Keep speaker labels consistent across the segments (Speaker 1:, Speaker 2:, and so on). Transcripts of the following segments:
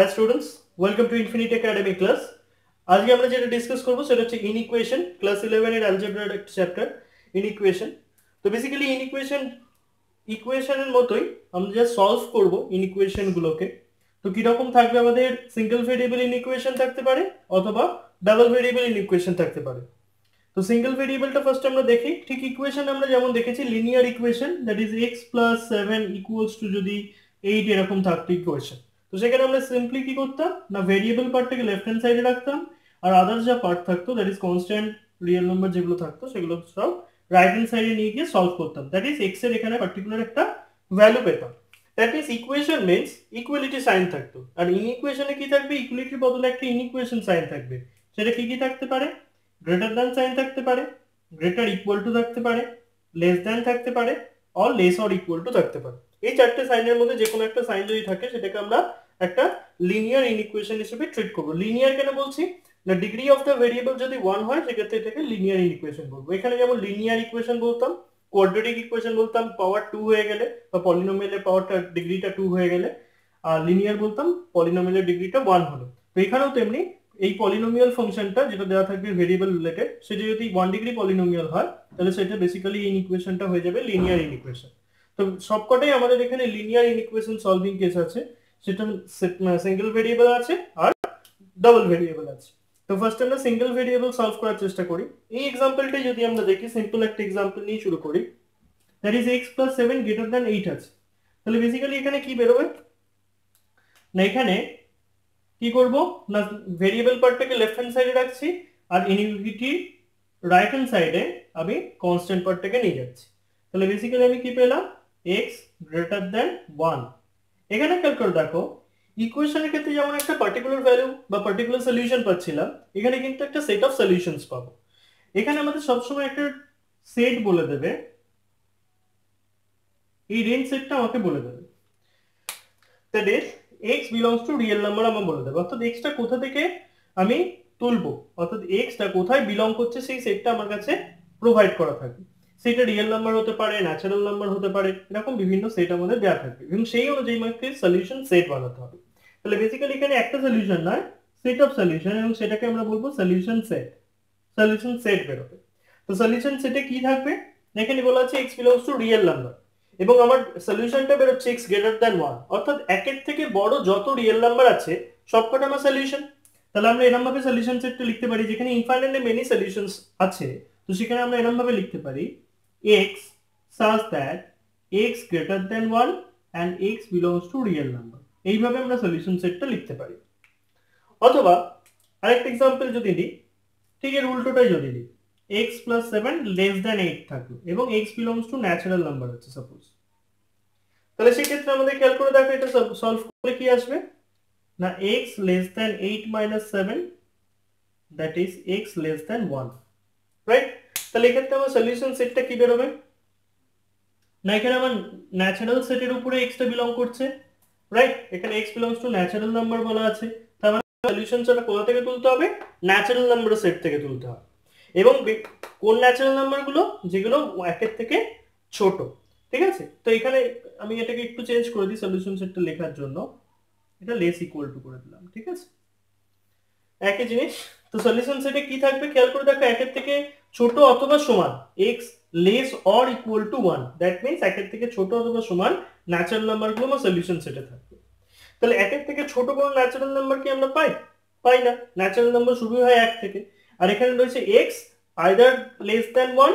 Speaker 1: Hi students, welcome to Infinity Academy class. আজকে আমরা যেটা ডিসকাস করব সেটা হচ্ছে ইনইকুয়েশন ক্লাস 11 এর অ্যালজেব্রার একটা চ্যাপ্টার ইনইকুয়েশন। তো বেসিক্যালি ইকুয়েশনের মতোই আমরা যা সলভ করব ইনইকুয়েশন গুলোকে। তো কি রকম থাকবে, আমাদের সিঙ্গেল ভেরিয়েবল ইনইকুয়েশন থাকতে পারে অথবা ডাবল ভেরিয়েবল ইনইকুয়েশন থাকতে পারে। তো সিঙ্গেল ভেরিয়েবলটা ফার্স্ট আমরা দেখি। ঠিক ইকুয়েশন আমরা যেমন দেখেছি linear equation, that is x + 7 = যদি 8 এরকম থাকতো ইকুয়েশন। তো সেখানে আমরা সিম্পলি কি করতাম না, ভেরিয়েবল পার্টটাকে লেফট হ্যান্ড সাইডে রাখতাম আর আদার্স যা পার্ট থাকতো that is constant real number যেগুলো থাকতো সেগুলো সব রাইট হ্যান্ড সাইডে নিয়ে গিয়ে সলভ করতাম। দ্যাট ইজ x এর এখানে পার্টিকুলার একটা ভ্যালু পেতাম। That is equation means equality sign থাকতো, আর ইনইকুয়েশনে কি থাকবে, ইকুয়ালিটির বদলে একটা ইনইকুয়েশন সাইন থাকবে। সেটা কি কি থাকতে পারে, গ্রেটার দ্যান সাইন থাকতে পারে, গ্রেটার ইকুয়াল টু থাকতে পারে, লেস দ্যান থাকতে পারে, or less or equal to থাকতে পারে। এই চারটে সাইনের মধ্যে যে কোনো একটা সাইন যদি থাকে সেটাকে আমরা একটা লিনিয়ার ইনইকুয়েশন হিসেবে ট্রিট করবো। লিনিয়ার কেন বলছি না, ডিগ্রি অফ দ্য ভেরিয়েবল যদি 1 হয় সেক্ষেত্রে এটাকে লিনিয়ার ইনইকুয়েশন বলবো। এখানে যেমন লিনিয়ার ইকুয়েশন বলতাম, কোয়াড্রেটিক ইকুয়েশন বলতাম পাওয়ার 2 হয়ে গেলে, বা পলিনোমিয়ালের পাওয়ারটা ডিগ্রিটা 2 হয়ে গেলে, আর লিনিয়ার বলতাম পলিনোমিয়ালের ডিগ্রিটা 1 হলো। তো এখানেও তেমনি এই পলিনোমিয়াল ফাংশনটা যেটা দেওয়া থাকবে ভেরিয়েবল রিলেটেড, সেটা যদি 1 ডিগ্রি পলিনোমিয়াল হয় তাহলে সেটা বেসিক্যালি ইনইকুয়েশনটা হয়ে যাবে লিনিয়ার ইনইকুয়েশন। তো সবকটাই আমাদের এখানে লিনিয়ার ইনইকুয়েশন সলভিং কেস আছে, সেটা সিঙ্গেল ভেরিয়েবল আছে আর ডাবল ভেরিয়েবল আছে। তো ফার্স্ট আমরা সিঙ্গেল ভেরিয়েবল সলভ করার চেষ্টা করি। এই এক্সাম্পলটাই যদি আমরা দেখি, সিম্পল একটা এক্সাম্পল নিয়ে শুরু করি। দ্যাট ইজ x + 7 > 8 আছে। তাহলে বেসিক্যালি এখানে কি বেরোবে না, এখানে কি করব না, ভেরিয়েবল পার্টটাকে লেফট হ্যান্ড সাইডে রাখছি আর ইনইকুইটি রাইট হ্যান্ড সাইডে আমি কনস্ট্যান্ট পার্টটাকে নিয়ে যাচ্ছি। তাহলে বেসিক্যালি আমি কি পেলাম, x > 1। এখানে খেয়াল করে দেখো, ইকুয়েশনের ক্ষেত্রে যেমন একটা পার্টিকুলার ভ্যালু বা পার্টিকুলার সলিউশন পাচ্ছিলাম, এখানে কিন্তু একটা সেট অফ সলিউশনস পাবো। এখানে আমাদের সবসময় একটা সেট বলে দেবে, এই রেঞ্জ সেটটা আমাকে বলে দেবে। That is x belongs to real number আমার বলে দেবে, অর্থাৎ x টা কোথা থেকে আমি তুলবো, অর্থাৎ x টা কোথায় বিলং করছে সেই সেটটা আমার কাছে প্রোভাইড করা থাকবে। সেটা রিয়েল নাম্বার হতে পারে, ন্যাচারাল নাম্বার হতে পারে, এরকম বিভিন্ন সেট আমাদের দেওয়া থাকবে এবং সেই অনুযায়ী আমাকে সলিউশন সেট বানাতে হবে। তাহলে বেসিক্যালি এখানে একটা সলিউশন নয়, সেট অফ সলিউশন, এবং সেটাকে আমরা বলবো সলিউশন সেট। সলিউশন সেট বেরোবে। তো সলিউশন সেটে কি থাকবে, এখানে বলা আছে x belongs to real number এবং আমার সলিউশনটা বেরোচ্ছে x > 1, অর্থাৎ একের থেকে বড় যত রিয়েল নাম্বার আছে সবকটা আমার সলিউশন। তাহলে আমরা এরকম ভাবে সলিউশন সেটটা লিখতে পারি, যেখানে ইনফাইনাইটলি মেনি সলিউশনস আছে, তো সেখানে আমরা এরকম ভাবে লিখতে পারি x such that x > 1 and x belongs to real number। এইভাবে আমরা সলিউশন সেটটা লিখতে পারি। অথবা আরেকটা एग्जांपल যদি নিই, ঠিক এর উল্টোটাই যদি নিই, x + 7 < 8 থাকলো এবং x belongs to natural number আছে সাপোজ। তাহলে সেই ক্ষেত্রে আমাদের খেয়াল করে দেখো এটা সলভ করে কি আসবে না, x < 8 - 7 that is x < 1, right. তাহলে এই ক্ষেত্রে আমার সলিউশন সেটটা কি বেরোবে না, এখানে আমার ন্যাচারাল সেটের উপরে x টা বিলং করছে, রাইট। এখানে x belongs to natural number বলা আছে, তার মানে সলিউশন সেটটা কোথা থেকে তুলতে হবে, ন্যাচারাল নাম্বারের সেট থেকে তুলতে হবে। এবং কোন ন্যাচারাল নাম্বারগুলো, যেগুলো একের থেকে ছোট, ঠিক আছে। তো এখানে আমি এটাকে একটু চেঞ্জ করে দিই সলিউশন সেটটা লেখার জন্য, এটা লেস ইকুয়াল টু করে দিলাম, ঠিক আছে, একই জিনিস। তো সলিউশন সেটে কি থাকবে খেয়াল করে দেখো, একের থেকে ছোট অথবা সমান, x less or equal to 1, that means একের থেকে ছোট অথবা সমান ন্যাচারাল নাম্বারগুলো আমার সলিউশন সেটে থাকবে। তাহলে একের থেকে ছোট কোনো ন্যাচারাল নাম্বার কি আমরা পাই না, ন্যাচারাল নাম্বার শুরু হয় 1 থেকে। আর এখানে রয়েছে x either less than 1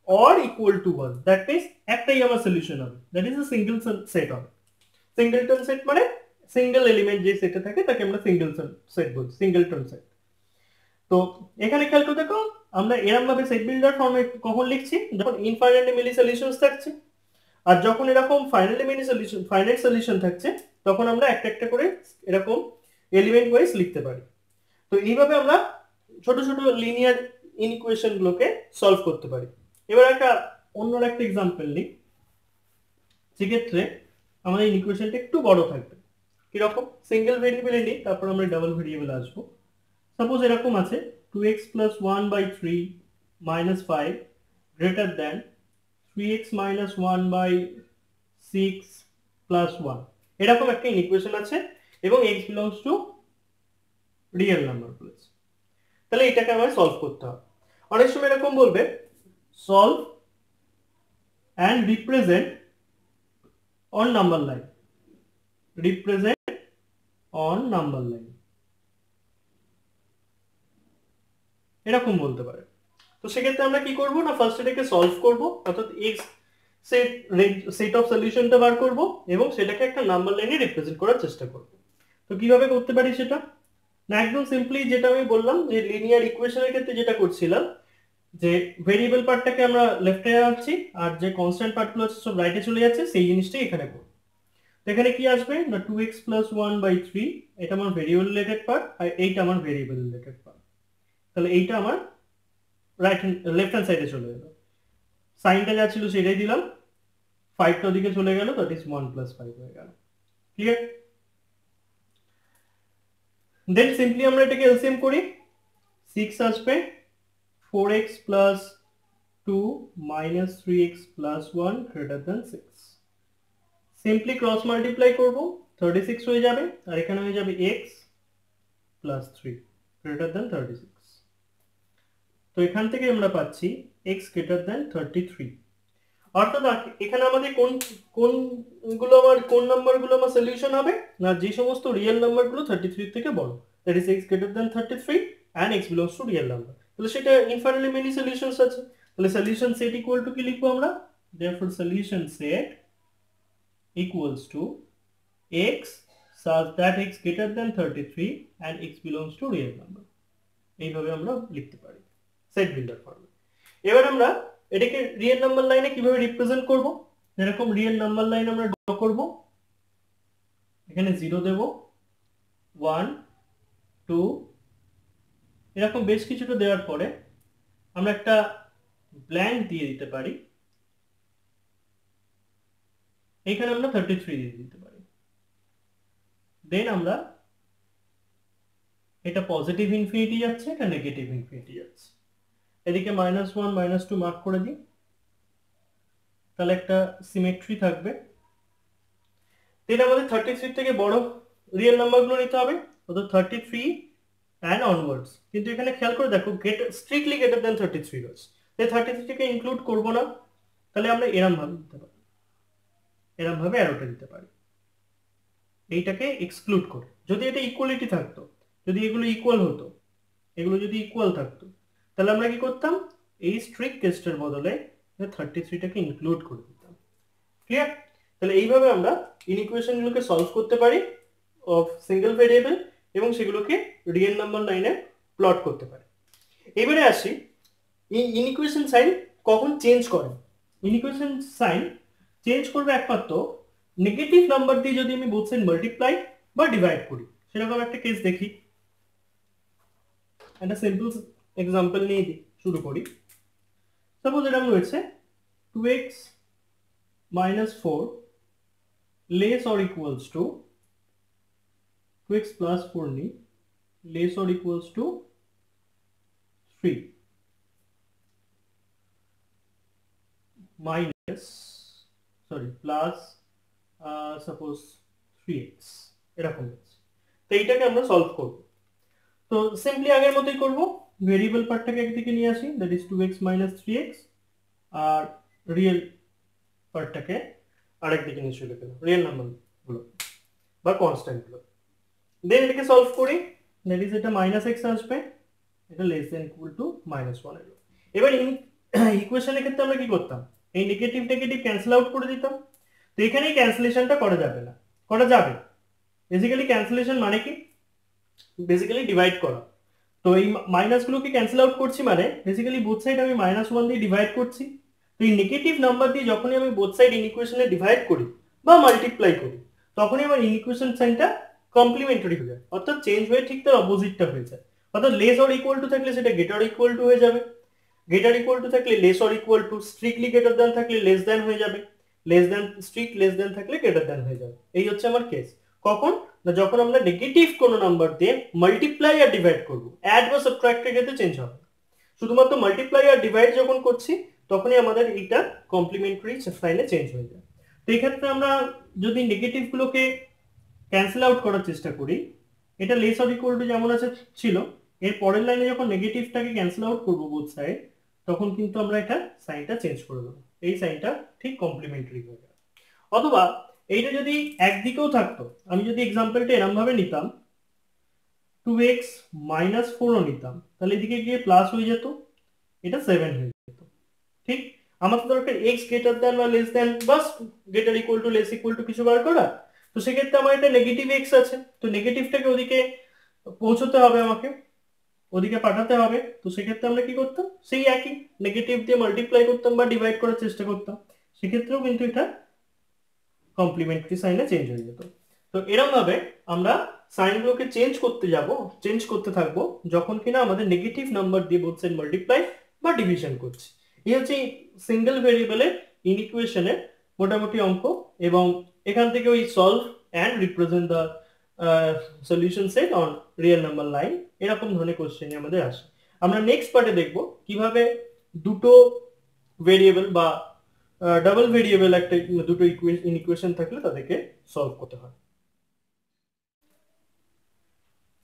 Speaker 1: or equal to 1, that means একটাই আমার সলিউশন হবে, that is a single set হবে। সিঙ্গেলটন সেট মানে সিঙ্গেল এলিমেন্ট যে সেটে থাকে তাকে আমরা সিঙ্গেল সেট বলি, সিঙ্গেলটন সেট। তো এখানে খেয়াল করে দেখো, আমরা এরকম ভাবে সেট বিল্ডার ফর্মে কখন লিখছি, যখন ইনফাইনাইটলি মেনি সলিউশনস থাকছে, আর যখন এরকম ফাইনাইট সলিউশন থাকছে তখন আমরা একটা একটা করে এরকম এলিমেন্ট ওয়াইজ লিখতে পারি। তো এইভাবে আমরা ছোট ছোট লিনিয়ার ইনইকুয়েশন গুলোকে সলভ করতে পারি। এবার একটা অন্য একটা एग्जांपल নিই, সেক্ষেত্রে আমাদের ইনইকুয়েশনটা একটু বড় থাকবে। কিরকম, সিঙ্গেল ভেরিয়েবল নিই, তারপর আমরা ডাবল ভেরিয়েবল আসবো। সাপোজ এরকম আছে 2x + 1/3 - 5 greater than 3x - 1/6 + 1, এরকম একটা ইকুয়েশন আছে এবং x belongs to real number বলেছে। তাহলে এটাকে আমায় সলভ করতে হবে। অনেক সময় এরকম বলবে solve and represent on number line, represent on number line এরকম বলতে পারে। তো সেক্ষেত্রে আমরা কি করব না, ফার্স্ট এটাকে সলভ করব, অর্থাৎ x সেট অফ সলিউশনটা বার করব এবং সেটাকে একটা নাম্বার লাইনে রিপ্রেজেন্ট করার চেষ্টা করব। তো কিভাবে করতে পারি সেটা না, একদম সিম্পলি যেটা আমি বললাম যে লিনিয়ার ইকুয়েশনের ক্ষেত্রে যেটা করছিলাম যে ভেরিয়েবল পার্টটাকে আমরা লেফটে আনছি আর যে কনস্ট্যান্ট পার্টগুলো আছে সব রাইটে চলে যাচ্ছে, সেই জিনিসটাই এখানে করব। তো এখানে কি আসবে না 2x + 1/3, এটা আমার ভেরিয়েবল রিলেটেড পার্ট আর এইটা আমার ভেরিয়েবল রিলেটেড পার্ট। তাহলে এইটা আমার রাইট হ্যান্ড লেফট হ্যান্ড সাইডে চলে গেল, সাইনটা যা ছিল সেটাই দিলাম, 5টা ওদিকে চলে গেল, দ্যাট ইজ 1 + 5 হয়ে গেল। ক্লিয়ার? দেন সিম্পলি আমরা এটাকে এলসিএম করি, 6 আসবে, 4x + 2 - 3x + 1 > 6। Simply cross multiply করব, 36 হয়ে যাবে আর এখানে হয়ে যাবে x + 3 > 36। তো এখান থেকে আমরা পাচ্ছি x > 33। অর্থাৎ এখানে আমাদের কোন নাম্বারগুলো আমার সলিউশন হবে না, যে সমস্ত রিয়েল নাম্বারগুলো 33 থেকে বড়, that is x > 33 and x belongs to real number. তাহলে সেটা ইনফাইনাইটলি মেনি সলিউশনস আছে। তাহলে সলিউশন সেট ইকুয়াল টু কি লিখবো আমরা, therefore solution set equals to x such that x > 33 and x belongs to real number। এইভাবে আমরা লিখতে পারি সেট বিল্ডার ফর্মে। এবার আমরা এটাকে রিয়েল নাম্বার লাইনে কিভাবে রিপ্রেজেন্ট করব, এরকম রিয়েল নাম্বার লাইন আমরা ড্র করব, এখানে 0 দেব, 1 2 এরকম বেশ কিছুটা দেওয়ার পরে আমরা একটা ব্ল্যাঙ্ক দিয়ে দিতে পারি, এখানে আমরা 33 দিয়ে দিতে পারি। দেন আমরা এটা পজিটিভ ইনফিনিটি যাচ্ছে, এটা নেগেটিভ ইনফিনিটি যাচ্ছে, এদিকে -1 -2 মার্ক করে দিই, তাহলে একটা সিমেট্রি থাকবে। দেন আমাদের 33 থেকে বড় রিয়েল নাম্বারগুলো নিতে হবে, অর্থাৎ 33 অ্যান্ড অনওয়ার্ডস। কিন্তু এখানে খেয়াল করে দেখো স্ট্রিক্টলি > 33 রয়েছে, তাই 33 থেকে ইনক্লুড করব না, তাহলে আমরা এরম ভাবে দিতে পারি, এরম ভাবে অ্যারোটা দিতে পারি, এইটাকে এক্সক্লুড করে। যদি এটা ইকুয়ালিটি থাকতো, যদি এগুলো ইকুয়াল হতো, এগুলো যদি ইকুয়াল থাকতো, তাহলে আমরা কি করতাম, এই স্ট্রিক্ট কেসটার বদলে 33টাকে ইনক্লুড করে দিতাম। ক্লিয়ার? তাহলে এইভাবে আমরা ইনইকুয়েশনগুলোকে সলভ করতে পারি অফ সিঙ্গেল ভেরিয়েবল এবং সেগুলোকে রিয়েল নাম্বার লাইনে প্লট করতে পারি। এবারে আসি এই ইনইকুয়েশন সাইন কখন চেঞ্জ করে। ইনইকুয়েশন সাইন চেঞ্জ করবে একমাত্র নেগেটিভ নাম্বার দিয়ে যদি আমি বোথ সাইড মাল্টিপ্লাই বা ডিভাইড করি। সেরকম একটা কেস দেখি, একটা সিম্পল এক্সাম্পল নিয়ে শুরু করি। সাপোজ এরকম রয়েছে 2x - 4 less or equals to 2x + 4 নি, less or equals to 3 plus suppose 3x এরকম আছে। তো এইটাকে আমরা সলভ করব। তো সিম্পলি আগের মতোই করব, ভেরিয়েবল পার্টটাকে একদিকে নিয়ে আসি, দ্যাট ইজ 2x - 3x, আর রিয়েল পার্টটাকে আরেকদিকে নিয়ে চলে গেল, রিয়েল নাম্বারগুলো বা কনস্ট্যান্টগুলো। দেন এটাকে সলভ করি, দ্যাট ইজ এটা -x আসবে, এটা লেস দ্যান ইকুয়াল টু -1 এলো। এবার ইকুয়েশনের ক্ষেত্রে আমরা কি করতাম, এই নেগেটিভ নেগেটিভ ক্যান্সেল আউট করে দিতাম। তো এখানে এই ক্যান্সেলেশনটা করা যাবে না, করা যাবে। বেসিক্যালি ক্যান্সেলেশন মানে কি, বেসিক্যালি ডিভাইড করা। তো এই মাইনাসগুলোকে ক্যান্সেল আউট করছি মানে বেসিক্যালি বোথ সাইড আমি -1 দিয়ে ডিভাইড করছি। তো এই নেগেটিভ নাম্বার দিয়ে যখনই আমি বোথ সাইড ইনইকুয়েশনে ডিভাইড করি বা মাল্টিপ্লাই করি, তখনই আমার ইনইকুয়েশন সাইনটা কমপ্লিমেন্টারি হয়ে যায়, অর্থাৎ চেঞ্জ হয়ে ঠিক তার অপোজিটটা হয়ে যায়। অর্থাৎ লেস অর ইকুয়াল টু থাকলে সেটা গ্রেটার ইকুয়াল টু হয়ে যাবে, গ্রেটার ইকুয়াল টু থাকলে less or equal to, strictly greater than থাকলে লেস দ্যান হয়ে যাবে, less than strict less than থাকলে গ্রেটার দ্যান হয়ে যাবে। এই হচ্ছে আমার কেস। কখন না, যখন আমরা নেগেটিভ কোনো নাম্বার দিয়ে মাল্টিপ্লাই আর ডিভাইড করব, অ্যাড বা সাবট্রাক্টের ক্ষেত্রে চেঞ্জ হবে। শুধুমাত্র মাল্টিপ্লাই আর ডিভাইড যখন করছি তখনই আমাদের এইটা কমপ্লিমেন্টারি সাইনে চেঞ্জ হয়ে যায়। তো এই ক্ষেত্রে আমরা যদি নেগেটিভগুলোকে ক্যান্সেল আউট করার চেষ্টা করি, এটা লেস অর ইকুয়াল টু যেমন আছে ছিল, এর পরের লাইনে যখন নেগেটিভটাকে ক্যান্সেল আউট করবো বোথ সাইড, তখন কিন্তু আমরা এটা সাইনটা চেঞ্জ করে দেবো, এই সাইনটা ঠিক কমপ্লিমেন্টারি হয়ে যাবে। অথবা এইটা যদি একদিকেও থাকতো, আমি যদি এক্সাম্পলটা এরম ভাবে নিতাম 2x মাইনাস 4ও নিতাম, তাহলে এদিকে গিয়ে প্লাস হয়ে যেত, এটা 7 হয়ে যেত। ঠিক আমার তো দরকার x গ্রেটার দ্যান বা less than, bus greater equal to less equal to কিছু বার করা। তো সেক্ষেত্রে আমার এটা নেগেটিভ x আছে, তো নেগেটিভটাকে ওদিকে পৌঁছতে হবে, আমাকে ওদিকে পাঠাতে হবে। তো সেক্ষেত্রে আমরা কি করতাম, সেই একই নেগেটিভ দিয়ে মাল্টিপ্লাই করতাম বা ডিভাইড করার চেষ্টা করতাম, সেক্ষেত্রেও কিন্তু এটা কমপ্লিমেন্টারি সাইনে চেঞ্জ হয়ে যেত। তো এরকম ভাবে আমরা সাইনগুলোকে চেঞ্জ করতে থাকবো যখন কিনা আমাদের নেগেটিভ নাম্বার দিয়ে বোথ সাইড মাল্টিপ্লাই বা ডিভিশন করছি। এই হচ্ছে সিঙ্গেল ভেরিয়েবলের ইনইকুয়েশনের মোটামুটি অঙ্ক, এবং এখান থেকে ওই solve and represent the solution set on real number line, এরকম ধরনের কোশ্চেন আমাদের আসে। আমরা নেক্সট পার্টে দেখব কিভাবে দুটো ভেরিয়েবল বা ডাবল ভেরিয়েবল একটা দুটো ইকুয়েশন থাকলে তাদেরকে সলভ করতে হয়।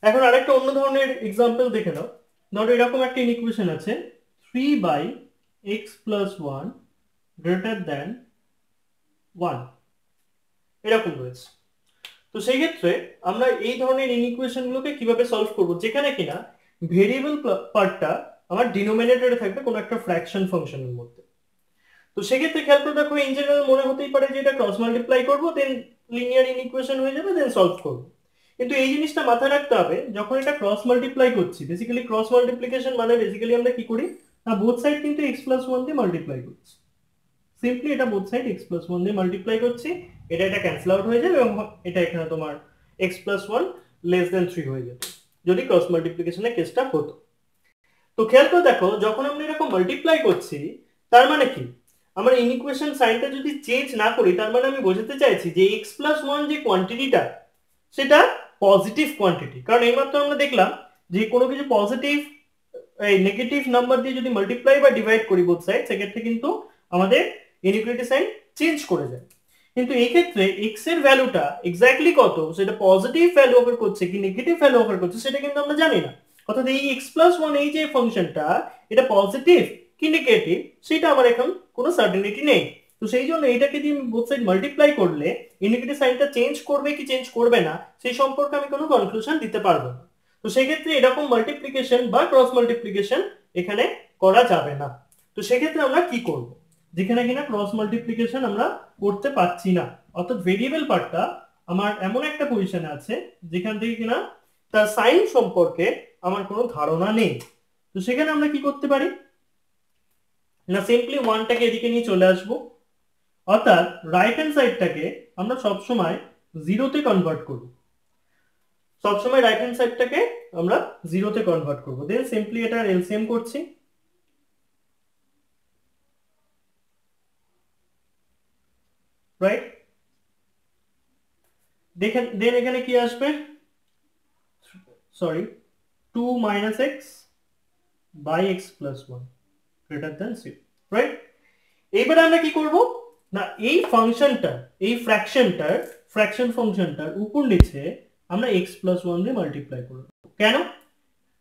Speaker 1: এখন আরেকটা অন্য ধরনের এক্সাম্পল দেখে নাও। ধরো এরকম একটা ইকুয়েশন আছে 3/x + 1 গ্রেটার দ্যান 1, এরকম রয়েছে। তো সেই ক্ষেত্রে আমরা এই ধরনের ইনইকুয়েশন গুলোকে কিভাবে সলভ করব, যেখানে কিনা ভেরিয়েবল পার্টটা আমার ডিনোমিনেটরে থাকবে কোনো একটা ফ্র্যাকশন ফাংশনের মধ্যে। তো সেক্ষেত্রে খেয়াল করে দেখো, ইন জেনারেল মনে হতেই পারে যে এটা ক্রস মাল্টিপ্লাই করবো, দেন লিনিয়ার ইনইকুয়েশন হয়ে যাবে, দেন সলভ করবো। কিন্তু এই জিনিসটা মাথায় রাখতে হবে, যখন এটা ক্রস মাল্টিপ্লাই করছি, বেসিক্যালি ক্রস মাল্টিপ্লিকেশন মানে বেসিক্যালি আমরা কি করি না, বোথ সাইড কিন্তু x + 1 দিয়ে মাল্টিপ্লাই করছি। সিম্পলি এটা বোথ সাইড x + 1 দিয়ে মাল্টিপ্লাই করছি, এটা ক্যান্সেল আউট হয়ে যাবে, এবং এটা এখানে তোমার x + 1 লেস দ্যান 3 হয়ে যেত যদি ক্রস মাল্টিপ্লিকেশনের কেসটা হতো। তো খেয়াল করে দেখো, যখন আমরা এরকম মাল্টিপ্লাই করছি, তার মানে কি, আমরা ইনইকুয়েশন সাইনটা যদি চেঞ্জ না করি, তার মানে আমি বোঝাতে চাইছি যে x + 1 যে কোয়ান্টিটিটা, সেটা পজিটিভ কোয়ান্টিটি। কারণ এইমাত্র আমরা দেখলাম যে কোনো কিছু পজিটিভ এই নেগেটিভ নাম্বার দিয়ে যদি মাল্টিপ্লাই বা ডিভাইড করি বোথ সাইড, সেক্ষেত্রে কিন্তু আমাদের ইনইকুয়ালিটি সাইন চেঞ্জ করে যায়। কিন্তু এই ক্ষেত্রে x এর ভ্যালুটা এক্স্যাক্টলি কত, সেটা পজিটিভ ভ্যালু অফার করছে কি নেগেটিভ ভ্যালু অফার করছে, সেটা কিন্তু আমরা জানি না। অর্থাৎ এই x + 1 এই যে ফাংশনটা, এটা পজিটিভ কি নেগেটিভ সেটা আমার এখন কোনো সার্টেনিটি নেই। তো সেই জন্য এটাকে দিয়ে বোথ সাইড মাল্টিপ্লাই করলে ইনইকুয়ালিটি সাইনটা চেঞ্জ করবে কি চেঞ্জ করবে না, সেই সম্পর্কে আমি কোনো কনক্লুশন দিতে পারবো না। তো সেক্ষেত্রে এরকম মাল্টিপ্লিকেশন বা ক্রস মাল্টিপ্লিকেশন এখানে করা যাবে না। তো সেক্ষেত্রে আমরা কি করব, যেখানে কিনা ক্রস মাল্টিপ্লিকেশন আমরা করতে পারছি না, অর্থাৎ ভেরিয়েবল পার্টটা আমার এমন একটা পজিশনে আছে যেখান থেকে কিনা তার সাইন সম্পর্কে আমার কোনো ধারণা নেই। তো সেখানে আমরা কি করতে পারি না, সিম্পলি 1টাকে এদিকে নিয়ে চলে আসবো, অর্থাৎ রাইট হ্যান্ড সাইডটাকে আমরা সবসময় 0তে কনভার্ট করব, সবসময় রাইট হ্যান্ড সাইডটাকে আমরা 0তে কনভার্ট করব। দেন সিম্পলি এটা এলসিএম করছি, রাইট। দেখেন দেন এখানে কি আসবে, sorry 2 - x by x + 1 greater than 0, right. এইবারে আমরা কি করব না, এই ফাংশনটা এই ফ্র্যাকশন ফাংশনটার উপর নিচে আমরা x + 1 দিয়ে মাল্টিপ্লাই করব। কেন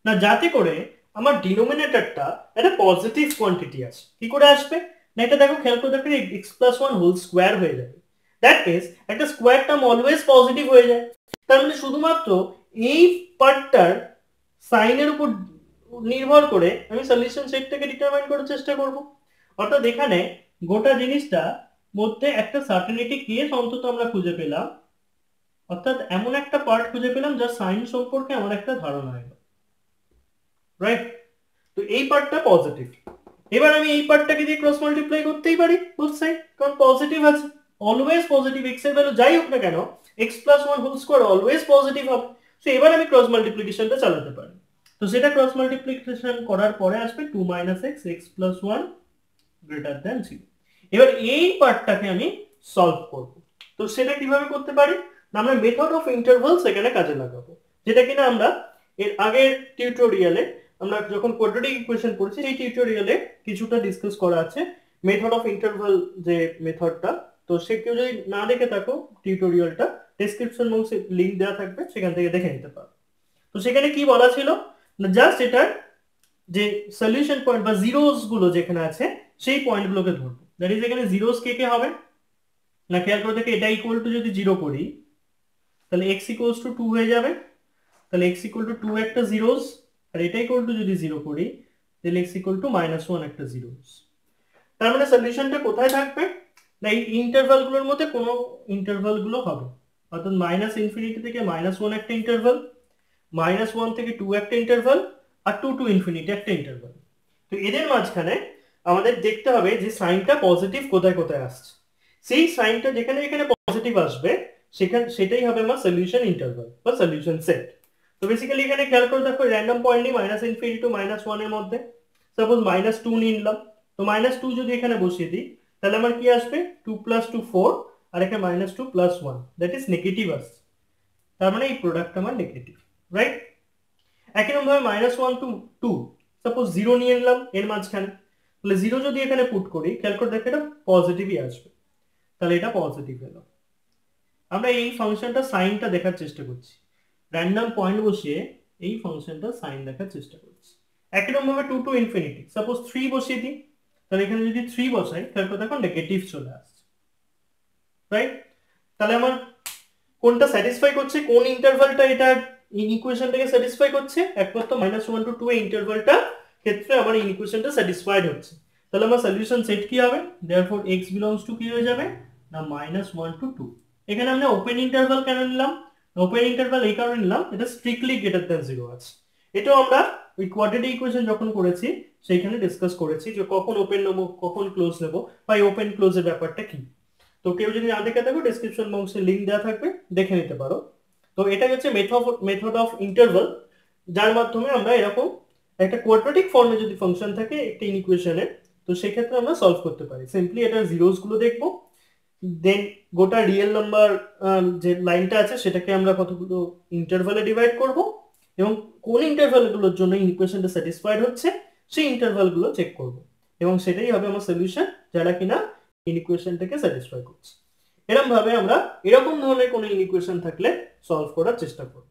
Speaker 1: না, যাতে করে আমার ডিনোমিনেটরটা একটা পজিটিভ কোয়ান্টিটি আসে। কি করে আসবে না, এটা দেখো খেয়াল করে দেখো, x + 1 হোল স্কোয়ার হয়ে যাবে। দ্যাট মিন্স একটা স্কোয়ার টার্ম অলওয়েজ পজিটিভ হয়ে যায়। তার মানে শুধুমাত্র এই পার্টটার সাইনের উপর নির্ভর করে আমি সলিউশন সেটটাকে ডিটারমাইন করার চেষ্টা করব। অর্থাৎ এখানে গোটা জিনিসটা মধ্যে একটা সার্টেনিটি কেস অন্তত আমরা খুঁজে পেলাম, অর্থাৎ এমন একটা পার্ট খুঁজে পেলাম যার সাইন সম্পর্কে আমার একটা ধারণা এলো, রাইট। তো এই পার্টটা পজিটিভ। এবার আমি এই পার্টটাকে দিয়ে ক্রস মাল্টিপ্লাই করতেই পারি বোথ সাইড, কারণ পজিটিভ আছে, অলওয়েজ পজিটিভ। x এর ভ্যালু যাই হোক না কেন, x + 1 whole square always positive হবে। সো এবার আমি ক্রস মাল্টিপ্লিকেশনটা চালাতে পারি। তো সেটা ক্রস মাল্টিপ্লিকেশন করার পরে আসবে 2 - x x + 1 গ্রেটার দ্যান 0। এবার এই পার্টটাকে আমি সলভ করব। তো সেটা কিভাবে করতে পারি না, আমরা মেথড অফ ইন্টারভালস এখানে কাজে লাগাবো, যেটা কিনা আমরা এর আগের টিউটোরিয়ালে আমরা যখন কোয়াড্রেটিক ইকুয়েশন পড়েছি সেই টিউটোরিয়ালে কিছুটা ডিসকাস করা আছে মেথড অফ ইন্টারভাল যে মেথডটা। তো সে কেউ যদি না দেখে থাকো টিউটোরিয়ালটা, ডেসক্রিপশন বক্সে লিংক দেওয়া থাকবে, সেখান থেকে দেখে নিতে পারো। তো সেখানে কি বলা ছিল না, জাস্ট এটার যে সলিউশন পয়েন্ট বা জিরোস গুলো যেখানে আছে সেই পয়েন্টগুলোকে ধরবো। দ্যাট ইজ এখানে জিরোস কে কে হবে না, খেয়াল করে দেখে, এটা ইকুয়াল টু যদি 0 করি তাহলে x ইকুয়ালস টু 2 হয়ে যাবে, তাহলে x ইকুয়াল টু 2 একটা জিরোস, আর এটা ইকুয়াল টু যদি 0 করি তাহলে x ইকুয়াল টু -1 একটা জিরোস। তার মানে সলিউশনটা কোথায় থাকবে না, এই ইন্টারভাল গুলোর মধ্যে কোনো ইন্টারভাল গুলো হবে, অর্থাৎ -ইনফিনিটি থেকে -1 একটা ইন্টারভাল, -1 থেকে 2 একটা ইন্টারভাল, আর 2 টু ইনফিনিটি একটা ইন্টারভাল। তো এদের মাঝখানে আমাদের দেখতে হবে যে সাইনটা পজিটিভ কোথায় কোথায় আসছে, সেই সাইনটা যেখানে যেখানে পজিটিভ আসবে সেটাই হবে আমার সলিউশন ইন্টারভাল বা সলিউশন সেট। তো বেসিক্যালি এখানে খেয়াল করে দেখো, র্যান্ডম পয়েন্ট নিই -ইনফিনিটি টু -1 এর মধ্যে, সাপোজ -2 নিলাম, তো -2 যদি এখানে বসিয়ে দিই তাহলে আমার কি আসবে, 2 + 2 4, আর এখানে -2 + 1 দ্যাট ইজ নেগেটিভ আসছে, তার মানে এই প্রোডাক্ট আমার নেগেটিভ, রাইট। একই রকম ভাবে -1 টু 2, সাপোজ 0 নিয়ে নিলাম এর মাঝখানে, তাহলে 0 যদি এখানে পুট করি, খেয়াল করে দেখো এটা পজিটিভই আসবে, তাহলে এটা পজিটিভ এলো। আমরা এই ফাংশনটা সাইনটা দেখার চেষ্টা করছি, র্যান্ডম পয়েন্ট বসিয়ে এই ফাংশনটা সাইন দেখার চেষ্টা করছি। একই রকম ভাবে 2 টু ইনফিনিটি, সাপোজ 3 বসিয়ে দিই, তাহলে এখানে যদি 3 বসাই খেয়াল করে দেখো নেগেটিভ চলে আসছে, রাইট। তাহলে আমার কোনটা স্যাটিসফাই করছে, কোন ইন্টারভালটা এটা ইকুয়েশনটাকে স্যাটিসফাই করছে, একমাত্র -1 টু 2 এই ইন্টারভালটা ক্ষেত্রে আমার ইকুয়েশনটা স্যাটিসফাইড হচ্ছে। তাহলে আমার সলিউশন সেট কি হবে, देयरफॉर x বিলংস টু কি হয়ে যাবে না -1 টু 2। এখানে আমরা ওপেন ইন্টারভাল কেন নিলাম, ওপেন ইন্টারভাল এই কারণে নিলাম, এটা স্ট্রিক্টলি গ্রেটার দ্যান 0 আছে। এটাও আমরা ওই কোয়াড্রেটিক ইকুয়েশন যখন করেছি সেইখানে ডিসকাস করেছি যে কখন ওপেন নেব কখন ক্লোজ নেব বা ওপেন ক্লোজের ব্যাপারটা কি। তো কেউ যদি না দেখে থাকো ডেসক্রিপশন বক্সে লিংক দেওয়া থাকবে, দেখে নিতে পারো। তো এটা হচ্ছে মেথড অফ ইন্টারভাল, যার মাধ্যমে আমরা এরকম একটা কোয়াড্রেটিক ফর্মে যদি ফাংশন থাকে একটা ইকুয়েশনে, তো সেক্ষেত্রে আমরা সলভ করতে পারি। সিম্পলি এটা জিরোস গুলো দেখবো, দেন গোটা রিয়েল নাম্বার যে লাইনটা আছে সেটাকে আমরা কতগুলো ইন্টারভালে ডিভাইড করব, এবং কোন ইন্টারভালগুলোর জন্য ইকুয়েশনটা স্যাটিসফাইড হচ্ছে সেই ইন্টারভালগুলো চেক করব, এবং সেটাই হবে আমার সলিউশন যারা কিনা ইকুয়েশনটাকে স্যাটিসফাই করছে। এরকম ভাবে আমরা এরকম ধরনের কোনো ইকুয়েশন থাকলে সলভ করার চেষ্টা করব।